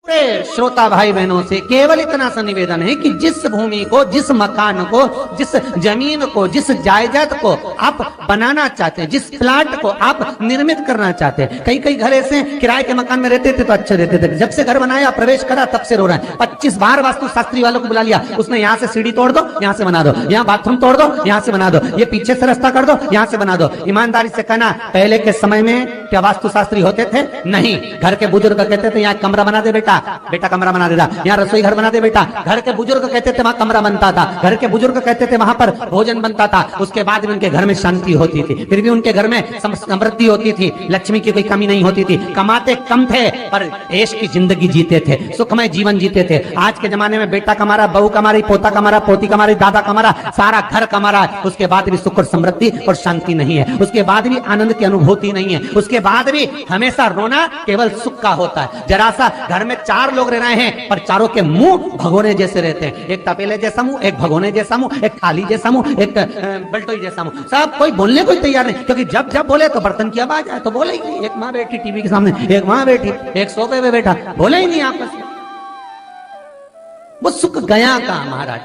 श्रोता भाई बहनों से केवल इतना सा निवेदन है कि जिस भूमि को, जिस मकान को, जिस जमीन को, जिस जायदाद को आप बनाना चाहते हैं, जिस प्लाट को आप निर्मित करना चाहते हैं, कई कई घर ऐसे किराए के मकान में रहते थे तो अच्छे रहते थे, जब से घर बनाया प्रवेश करा तब से रो रहा है। 25 बार वास्तु शास्त्री वालों को बुला लिया, उसने यहाँ से सीढ़ी तोड़ दो, यहाँ से बना दो, यहाँ बाथरूम तोड़ दो, यहाँ से बना दो, ये पीछे से रास्ता कर दो, यहाँ से बना दो। ईमानदारी से कहना, पहले के समय में क्या वास्तु शास्त्री होते थे? नहीं। घर के बुजुर्ग कहते थे यहाँ कमरा बना दे बेटा, बेटा कमरा बना देता, यहाँ रसोई घर बना दे बेटा। घर के बुजुर्ग कहते थे वहां कमरा बनता था, घर के बुजुर्ग कहते थे वहां पर भोजन बनता था। उसके बाद भी उनके घर में शांति होती थी, फिर भी उनके घर में समृद्धि होती थी, लक्ष्मी की कोई कमी नहीं होती थी। कमाते कम थे पर ऐश की जिंदगी जीते थे, सुखमय जीवन जीते थे। आज के जमाने में बेटा कमा रहा, बहू कमा रही, पोता कमा रहा, पोती कमा रही, दादा कमा रहा, सारा घर कमा रहा है, उसके बाद भी सुख और समृद्धि और शांति नहीं है, उसके बाद भी आनंद की अनुभूति नहीं है, उसके बाद भी हमेशा रोना केवल सुख का होता है। जरा सा घर में 4 लोग रह रहे हैं पर चारों के मुंह भगोने जैसे रहते हैं, एक तपेले जैसा मुंह, एक भगोने जैसा मुंह, एक थाली जैसा मुंह, एक बल्टोई जैसा मुंह, सब कोई बोलने को तैयार नहीं, क्योंकि जब जब बोले तो बर्तन की आवाज आए तो बोले ही नहीं। एक माँ बैठी टीवी के सामने, एक माँ बैठी, एक सोफे पे बैठा, बोले ही नहीं आपस में। वो सुख गया का महाराज।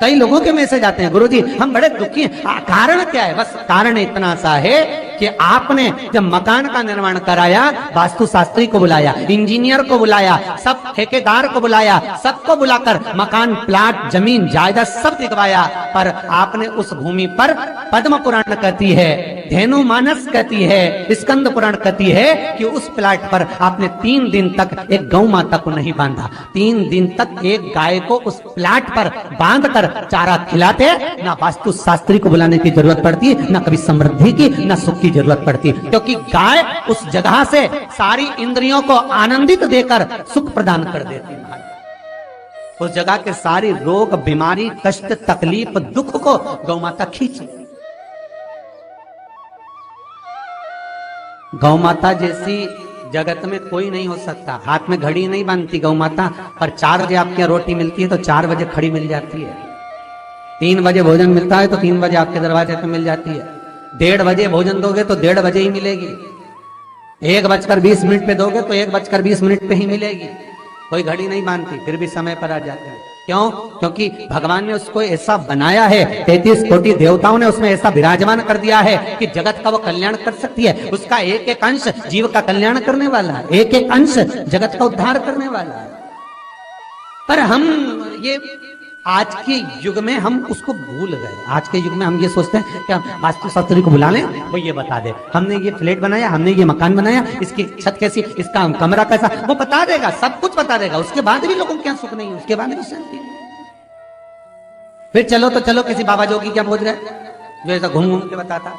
कई लोगों के मैसेज आते हैं, गुरुजी हम बड़े दुखी हैं, कारण क्या है? बस कारण इतना सा है कि आपने जब मकान का निर्माण कराया, वास्तु शास्त्री को बुलाया, इंजीनियर को बुलाया, सब ठेकेदार को बुलाया, सबको बुलाकर मकान, प्लाट, जमीन, जायदाद सब दिखवाया, पर आपने उस भूमि पर पद्म पुराण कहती है, धेनु मानस कहती है, स्कंद पुराण कहती है कि उस प्लाट पर आपने 3 दिन तक एक गौ माता को नहीं बांधा। 3 दिन तक एक गाय को उस प्लाट पर बांधकर चारा खिलाते, ना वास्तु शास्त्री को बुलाने की जरूरत पड़ती, ना कभी समृद्धि की, ना सुख की जरूरत पड़ती, क्योंकि गाय उस जगह से सारी इंद्रियों को आनंदित देकर सुख प्रदान कर देती है। उस जगह के सारी रोग, बीमारी, कष्ट, तकलीफ, दुख को गौ माता खींच। गौ माता जैसी जगत में कोई नहीं हो सकता। हाथ में घड़ी नहीं बांधती गौ माता, पर 4 बजे आपके रोटी मिलती है तो 4 बजे खड़ी मिल जाती है। 3 बजे भोजन मिलता है तो 3 बजे आपके दरवाजे पे मिल जाती है। 1:30 बजे भोजन दोगे तो 1:30 बजे ही मिलेगी। 1:20 पे दोगे तो 1:20 पे ही मिलेगी। कोई घड़ी नहीं बांधती, फिर भी समय पर आ जाते हैं। क्यों? क्योंकि भगवान ने उसको ऐसा बनाया है, 33 कोटि देवताओं ने उसमें ऐसा विराजमान कर दिया है कि जगत का वो कल्याण कर सकती है। उसका एक एक अंश जीव का कल्याण करने वाला है, एक एक अंश जगत का उद्धार करने वाला है। पर हम ये आज के युग में हम उसको भूल गए। आज के युग में हम ये सोचते हैं कि वास्तु शास्त्री को बुला लें, वो ये बता दे, हमने ये फ्लैट बनाया, हमने ये मकान बनाया, इसकी छत कैसी, इसका कमरा कैसा, वो बता देगा, सब कुछ बता देगा। उसके बाद भी लोगों को क्या सुख नहीं है, उसके बाद भी शांति नहीं। फिर चलो तो चलो किसी बाबा जोगी क्या बोल रहे, जो ऐसा घूम घूम के बताता,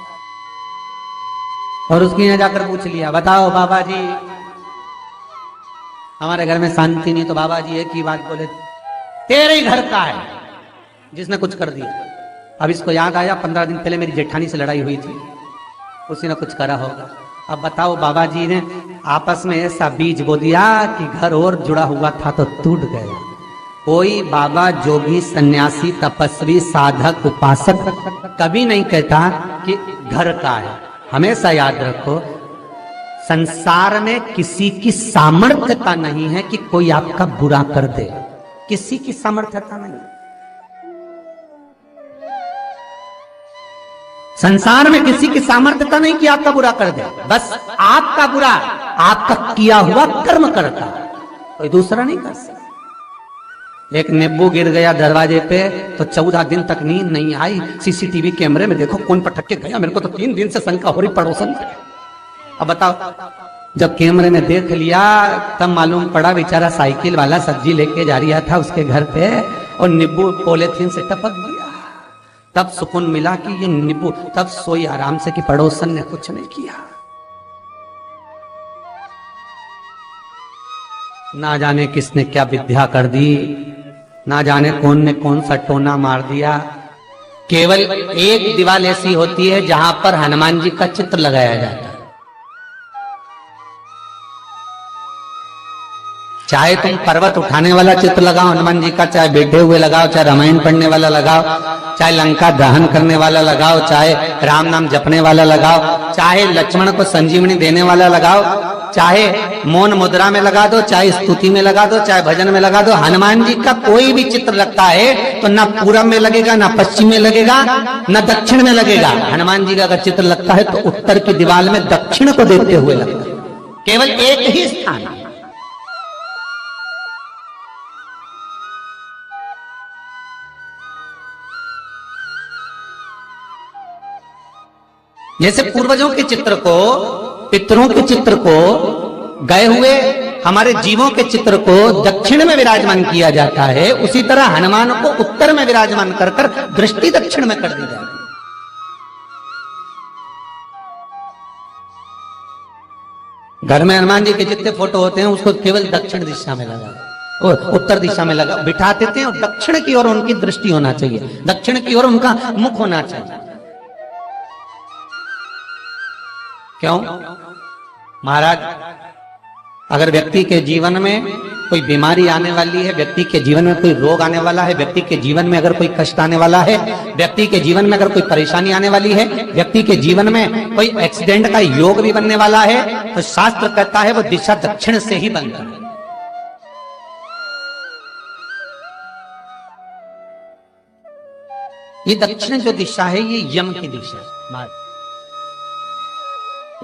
और उसके यहाँ जाकर पूछ लिया, बताओ बाबा जी हमारे घर में शांति नहीं, तो बाबा जी एक ही बात बोले, तेरे ही घर का है जिसने कुछ कर दिया। अब इसको याद आया 15 दिन पहले मेरी जेठानी से लड़ाई हुई थी, उसी ने कुछ करा होगा। अब बताओ बाबा जी ने आपस में ऐसा बीज बो दिया कि घर और जुड़ा हुआ था तो टूट गया। कोई बाबा, जोगी, सन्यासी, तपस्वी, साधक, उपासक कभी नहीं कहता कि घर का है। हमेशा याद रखो, संसार में किसी की सामर्थ्यता नहीं है कि कोई आपका बुरा कर दे, किसी की सामर्थ्यता नहीं। संसार में किसी की सामर्थ्यता नहीं कि आपका बुरा कर दे, बस आपका बुरा आपका किया हुआ कर्म करता, कोई दूसरा नहीं कर सकता। एक नींबू गिर गया दरवाजे पे तो 14 दिन तक नींद नहीं आई। सीसीटीवी कैमरे में देखो कौन पटक के गया, मेरे को तो 3 दिन से शंका हो रही पड़ोसन। अब बताओ, जब कैमरे में देख लिया तब मालूम पड़ा बेचारा साइकिल वाला सब्जी लेके जा रहा था उसके घर पे और नींबू पॉलीथीन से टपक गया। तब सुकून मिला कि ये नींबू, तब सोई आराम से कि पड़ोसन ने कुछ नहीं किया। ना जाने किसने क्या विद्या कर दी, ना जाने कौन ने कौन सा टोना मार दिया। केवल एक दीवार ऐसी होती है जहां पर हनुमान जी का चित्र लगाया जाता है। चाहे तुम पर्वत उठाने वाला चित्र लगाओ हनुमान जी का, चाहे बैठे हुए लगाओ, चाहे रामायण पढ़ने वाला लगाओ, चाहे लंका दहन करने वाला लगाओ, चाहे राम नाम जपने वाला लगाओ, चाहे लक्ष्मण को संजीवनी देने वाला लगाओ, चाहे मौन मुद्रा में लगा दो, चाहे स्तुति में लगा दो, चाहे भजन में लगा दो, हनुमान जी का कोई भी चित्र लगता है तो ना पूरब में लगेगा, ना पश्चिम में लगेगा, ना दक्षिण में लगेगा। हनुमान जी का अगर चित्र लगता है तो उत्तर की दीवार में दक्षिण को देते हुए लगता है, केवल एक ही स्थान। जैसे पूर्वजों के चित्र को, पितरों के चित्र को, गए हुए हमारे जीवों के चित्र को दक्षिण में विराजमान किया जाता है, उसी तरह हनुमान को उत्तर में विराजमान कर कर दृष्टि दक्षिण में कर दी जाती है। घर में हनुमान जी के जितने फोटो होते हैं उसको केवल दक्षिण दिशा में लगा और उत्तर दिशा में लगा बिठा देते हैं, और दक्षिण की ओर उनकी दृष्टि होना चाहिए, दक्षिण की ओर उनका मुख होना चाहिए। क्यों? महाराज, अगर व्यक्ति के जीवन में कोई बीमारी आने वाली है, व्यक्ति के जीवन में कोई रोग आने वाला है, व्यक्ति के जीवन में अगर कोई कष्ट आने वाला है, व्यक्ति के जीवन में अगर कोई परेशानी आने वाली है, व्यक्ति के जीवन में कोई एक्सीडेंट का योग भी बनने वाला है, तो शास्त्र कहता है वो दिशा दक्षिण से ही बनता है। ये दक्षिण जो दिशा है ये यम की दिशा है।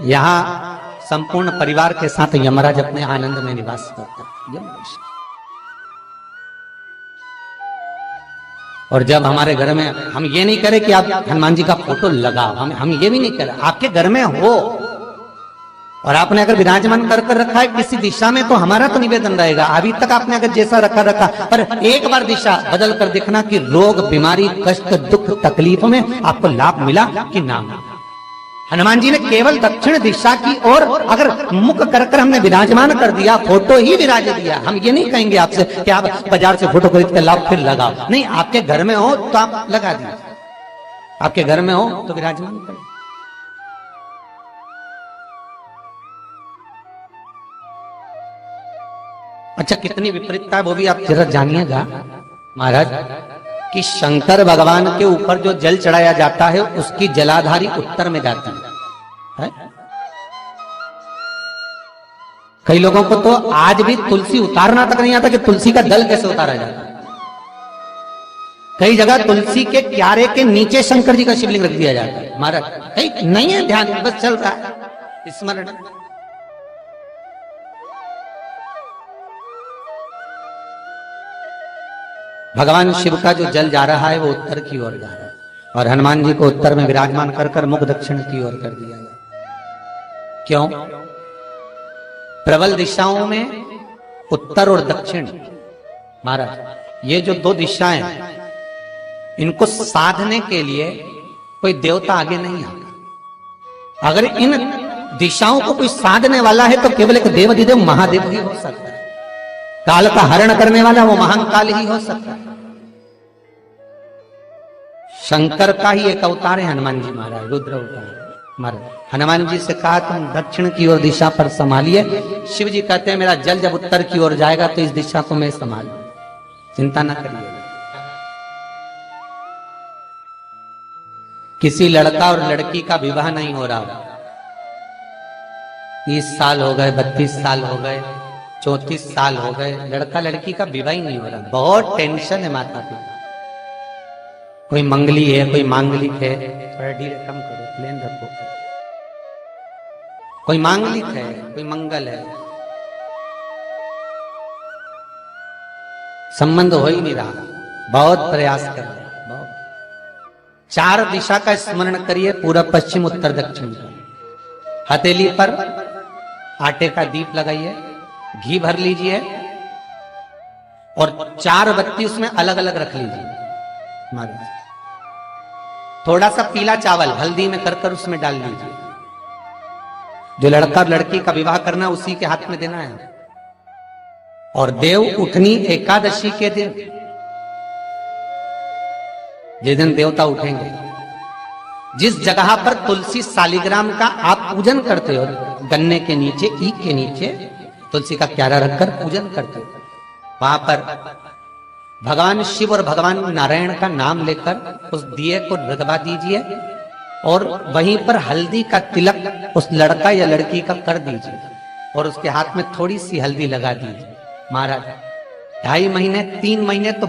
यहां संपूर्ण परिवार के साथ यमराज अपने आनंद में निवास करता है। और जब हमारे घर में, हम ये नहीं करें कि आप हनुमान जी का फोटो लगाओ, हम ये भी नहीं करें, आपके घर में हो और आपने अगर विराजमान कर रखा है किसी दिशा में, तो हमारा तो निवेदन रहेगा, अभी तक आपने अगर जैसा रखा पर एक बार दिशा बदल कर देखना कि रोग, बीमारी, कष्ट, दुख, तकलीफ में आपको लाभ मिला कि ना। हनुमान जी ने केवल दक्षिण दिशा की ओर अगर मुख कर हमने विराजमान कर दिया, फोटो ही विराज दिया। हम ये नहीं कहेंगे आपसे कि आप बाजार से फोटो खरीद कर लाओ फिर लगाओ, नहीं, आपके घर में हो तो आप लगा दीजिए, आपके घर में हो तो विराजमान करें। अच्छा, कितनी विपरीतता है वो भी आप जरा जानिएगा महाराज, कि शंकर भगवान के ऊपर जो जल चढ़ाया जाता है उसकी जलाधारी उत्तर में जाती है। कई लोगों को तो आज भी तुलसी उतारना तक नहीं आता कि तुलसी का दल कैसे उतारा जाता है। कई जगह तुलसी के क्यारे के नीचे शंकर जी का शिवलिंग रख दिया जाता है। महाराज नहीं है ध्यान, बस चल रहा है स्मरण। भगवान शिव का जो जल जा रहा है वो उत्तर की ओर जा रहा है, और हनुमान जी को उत्तर में विराजमान कर मुख दक्षिण की ओर कर दिया गया। क्यों? प्रबल दिशाओं में उत्तर और दक्षिण, महाराज, ये जो दो दिशाएं, इनको साधने के लिए कोई देवता आगे नहीं आता। अगर इन दिशाओं को कोई साधने वाला है तो केवल एक देवाधिदेव महादेव ही हो सकता है। काल का हरण करने वाला वो महाकाल ही हो सकता है। शंकर का ही एक अवतार है हनुमान जी महाराज, रुद्र अवतार महाराज। हनुमान जी से कहा तुम दक्षिण की ओर दिशा पर संभालिए, शिव जी कहते हैं मेरा जल जब उत्तर की ओर जाएगा तो इस दिशा को मैं संभालू, चिंता ना करिए। किसी लड़का और लड़की का विवाह नहीं हो रहा, 30 साल हो गए, 32 साल हो गए, 34 साल हो गए, लड़का लड़की का विवाह ही नहीं हो रहा। बहुत टेंशन है माता पिता। कोई मंगली है, कोई मांगलिक है, थोड़ा ढीले कम करो, प्लेन रखो। कोई मांगलिक है, कोई मंगल है, संबंध हो ही नहीं रहा। बहुत प्रयास कर रहे हैं, बहुत। 4 दिशा का स्मरण करिए, पूर्व पश्चिम उत्तर दक्षिण का। हथेली पर आटे का दीप लगाइए, घी भर लीजिए और 4 बत्ती उसमें अलग अलग रख लीजिए महाराज। थोड़ा सा पीला चावल हल्दी में कर उसमें डाल लीजिए। जो लड़का और लड़की का विवाह करना उसी के हाथ में देना है। और देव उठनी एकादशी के दिन, जिस दिन देवता उठेंगे, जिस जगह पर तुलसी सालिग्राम का आप पूजन करते हो, गन्ने के नीचे, ईख के नीचे तुलसी का क्यारा रखकर पूजन करते हो, वहां पर भगवान शिव और भगवान नारायण का नाम लेकर उस दिए को रगवा दीजिए और वहीं पर हल्दी का तिलक उस लड़का या लड़की का कर दीजिए। और उसके हाथ में थोड़ी सी हल्दी लगा दी। महाराज 2.5 महीने 3 महीने तो